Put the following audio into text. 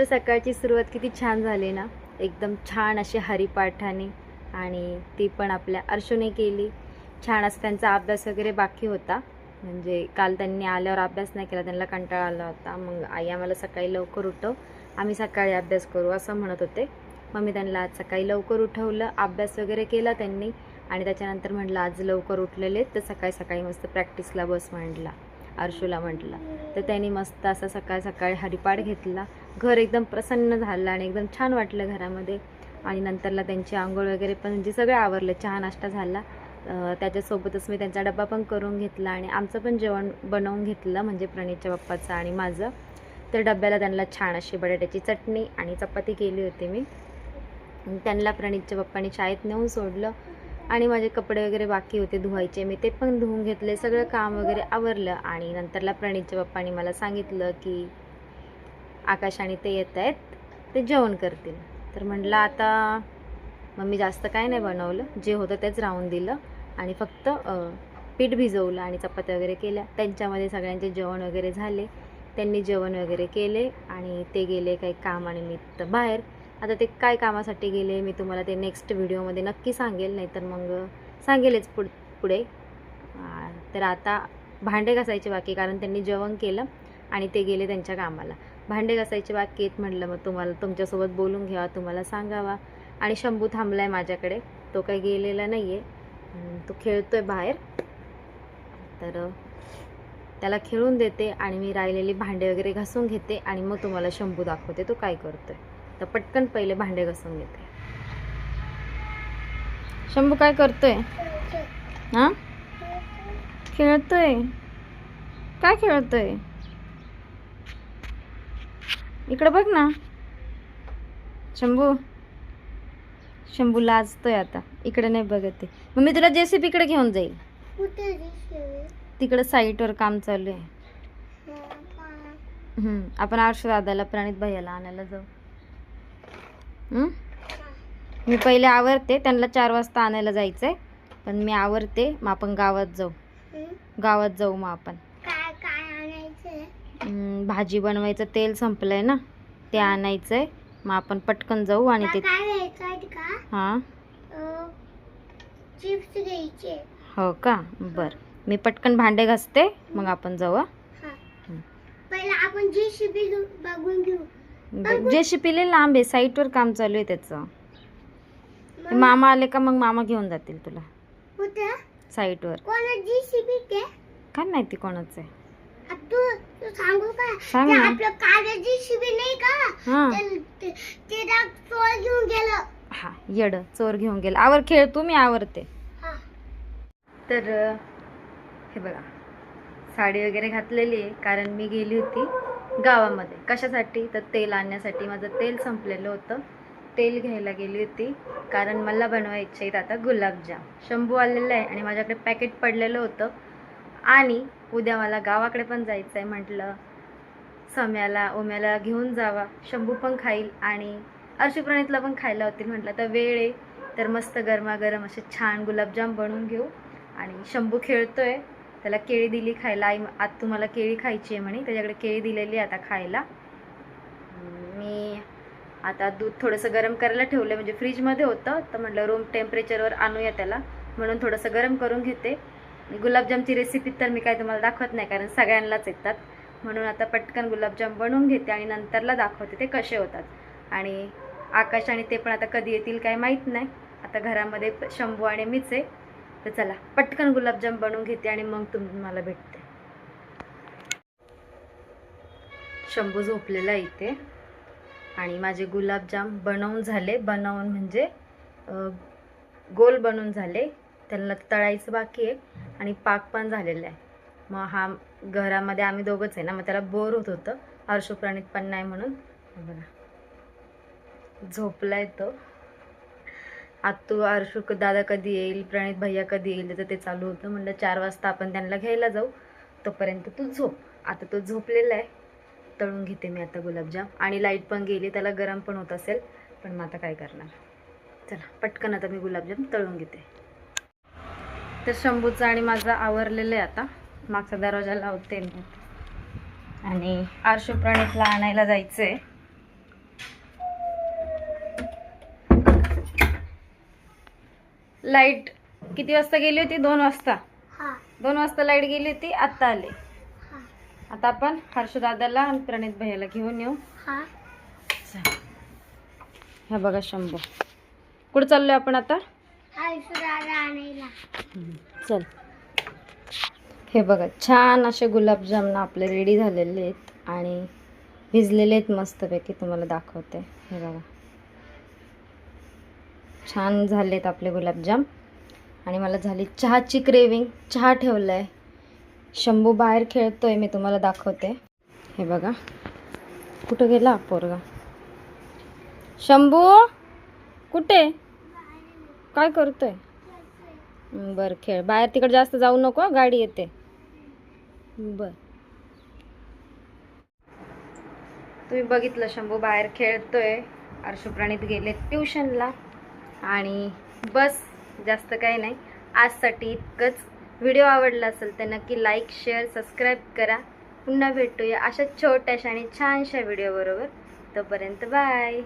तर सकाळची सुरुवात किती छान झाली ना, एकदम छान अशी हरिपाठाने, आणि ती पण आपल्या अर्शूने केली. छान असं त्यांचा अभ्यास वगैरे बाकी होता, म्हणजे काल त्यांनी आल्यावर अभ्यास नाही केला, त्यांना कंटाळा आला होता. मग आई आम्हाला सकाळी लवकर उठव, आम्ही सकाळी अभ्यास करू असं म्हणत होते. मग मी त्यांना आज सकाळी लवकर उठवलं, अभ्यास वगैरे केला त्यांनी, आणि त्याच्यानंतर म्हटलं आज लवकर उठलेले तर सकाळी सकाळी मस्त प्रॅक्टिसला बस म्हटला. अर्शूला म्हटलं तर त्यांनी मस्त असा सकाळ सकाळी हरिपाठ घेतला. घर एकदम प्रसन्न झालं आणि एकदम छान वाटलं घरामध्ये. आणि नंतरला त्यांची आंघोळ वगैरे पण म्हणजे सगळं आवरलं, चहा नाश्ता झाला. त्याच्यासोबतच मी त्यांचा डबा पण करून घेतला आणि आमचं पण जेवण बनवून घेतलं, म्हणजे प्रणीतच्या पप्पाचं आणि माझं. तर डब्याला त्यांना छान अशी बटाट्याची चटणी आणि चपाती केली होती मी. त्यांना प्रणीतच्या पप्पांनी शाळेत नेऊन सोडलं आणि माझे कपडे वगैरे बाकी होते धुवायचे, मी ते पण धुवून घेतले, सगळं काम वगैरे आवरलं. आणि नंतरला प्रणीतच्या पप्पांनी मला सांगितलं की आकाश आणि ते येत आहेत, ते जेवण करतील. तर म्हटलं आता मम्मी जास्त काय नाही बनवलं, जे होतं तेच राहून दिलं आणि फक्त पीठ भिजवलं आणि चपात्या वगैरे केल्या. त्यांच्यामध्ये सगळ्यांचे जेवण वगैरे झाले, त्यांनी जेवण वगैरे केले आणि ते गेले काही कामानिमित्त बाहेर. आता ते काय कामासाठी गेले मी तुम्हाला ते नेक्स्ट व्हिडिओमध्ये नक्की सांगेल, नाहीतर मग सांगेलच पुढे. तर आता भांडे घासायचे बाकी, कारण त्यांनी जेवण केलं आणि ते गेले त्यांच्या कामाला. भांडे घासायचे बाकी आहेत, म्हटलं मग तुम्हाला तुमच्यासोबत बोलून घ्यावा, तुम्हाला सांगावा. आणि शंभू थांबला आहे माझ्याकडे, तो काही गेलेला नाही आहे, तो खेळतो आहे बाहेर. तर त्याला खेळून देते आणि मी राहिलेली भांडे वगैरे घासून घेते आणि मग तुम्हाला शंभू दाखवते तो काय करतोय. तर पटकन पहिले भांडे घासून घेते. शंभू काय करतोय? हां, खेळतोय. काय खेळतोय? इकडे बघ ना शंभू. शंभू लाजतोय आता, इकडे नाही बघत आहे. मग मी तुला जेसीबी इकडे घेऊन जाईल. तिकडे साईटवर काम चालू आहे. आपण आरशू दादाला प्रणीत भैयाला आणायला जाऊ. मी पहिले आवरते, त्यांना 4 वाजता आणायला जायचं आहे, पण मी आवरते, मग आपण गावात जाऊ. मग आपण भाजी बनवायचं तेल संपलंय ना, ते आणायचंय. मग आपण पटकन जाऊ आणि ते हां चिप्स घ्यायचे. हो का, बरं. मी पटकन भांडे घासते, मग आपण जाऊ. पहिला आपण जेसीबी बघून घेऊ. जेसीबी लांब आहे, साईटवर काम चालू आहे त्याचं. मामा आले का मग मामा घेऊन जातील तुला. कुठे? साईटवर. कोणाची जेसीबी ते? काय माहिती कोणाचं आहे. तू सांगू का? सांग ते ना. आपलं काळे जेसीबी नाही का? हां ते चोर घेऊन गेलं. हां, येड चोर घेऊन गेला. आवर खेळ तू, मी आवरते. तर हे बघा, साडी वगैरे घातलेली आहे, कारण मी गेली होती गावामध्ये. कशासाठी? तर तेल आणण्यासाठी. माझं तेल संपलेलं होतं, तेल घ्यायला गेली होती, कारण मला बनवायचे आहेत आता गुलाबजाम. शंभू आलेलं आहे आणि माझ्याकडे पॅकेट पडलेलं होतं, आणि उद्या मला गावाकडे पण जायचं आहे. म्हटलं सम्याला ओम्याला घेऊन जावा, शंभू पण खाईल आणि अर्शुप्रणीतला पण खायला होतील. म्हटलं तर वेळ आहे, तर मस्त गरमागरम असे छान गुलाबजाम बनवून घेऊ. आणि शंभू खेळतोय, त्याला केळी दिली खायला. आई आज तुम्हाला केळी खायची आहे म्हणे, त्याच्याकडे केळी दिलेली आता खायला. मी आता दूध थोडंसं गरम करायला ठेवलं, म्हणजे फ्रीजमध्ये होतं, तर म्हटलं रूम टेम्परेचरवर आणूया त्याला, म्हणून थोडंसं गरम करून घेते. गुलाबजामची रेसिपी तर मी काय तुम्हाला दाखवत नाही, कारण सगळ्यांनाच येतात, म्हणून आता पटकन गुलाबजाम बनवून घेते आणि नंतरला दाखवते ते कसे होतात. आणि आकाश आणि ते पण आता कधी येतील काय माहीत नाही. आता घरामध्ये शंभू आणि मीच आहे. तर चला पटकन गुलाबजाम बनवून घेते आणि मग तुम्हाला भेटते. शंभू झोपलेला आहे इथे आणि माझे गुलाबजाम बनवून झाले. बनवून म्हणजे गोल बनवून झाले, त्यांना तळायचं बाकी आहे आणि पाक पण झालेला आहे. मग हा घरामध्ये आम्ही दोघंच आहे ना, मग त्याला बोर होत होतं, अर्शू प्रणीत पण नाही म्हणून. बघा झोपलाय तो. आत्तू अर्शू दादा कधी येईल, प्रणीत भैया कधी येईल, त्याचं ते चालू होतं. म्हणलं 4 वाजता आपण त्यांना घ्यायला जाऊ, तोपर्यंत तू झोप. आता तो झोपलेला आहे. तळून घेते मी आता गुलाबजाम, आणि लाईट पण गेली, त्याला गरम पण होत असेल, पण मग आता काय करणार. चला पटकन आता मी गुलाबजाम तळून घेते. तर शंभूचं आणि माझं आवरलेलं आहे. आता मागचा दरवाजा लावते मी आणि अर्शू प्रणीतला आणायला जायचं आहे. लाईट किती वाजता गेली होती? 2 वाजता. हा 2 वाजता लाईट गेली होती, आत्ता आले. हा आता आपण हर्षू दादाला आणि प्रणित भैयाला घेऊन येऊ. हा ह्या बघा शंभू. कुठं चाललोय आपण आता? आयुष्याला आणायला. चल. हे बघा छान असे गुलाबजामुन आपले रेडी झालेले आहेत आणि भिजलेले आहेत मस्तपैकी. तुम्हाला दाखवते. हे बघा छान झालेत आपले गुलाबजाम. आणि मला झाली चहाची क्रेविंग. चहा ठेवलाय. शंभू बाहेर खेळतोय, मी तुम्हाला दाखवते. हे बघा कुठं गेला पोरगा. शंभू कुठे? काय करतोय? बर खेळ बाहेर. तिकडे जास्त जाऊ नको, गाडी येते. बर. तुम्ही बघितलं शंभू बाहेर खेळतोय. अर्शू प्रणित गेले ट्युशनला. आणि बस जास्त काही नाही आजसाठी इतकंच. व्हिडिओ आवडला असेल तर नक्की लाईक शेअर सबस्क्राईब करा. पुन्हा भेटूया अशा छोट्याशा आणि छानशा व्हिडिओ बरोबर. तोपर्यंत बाय.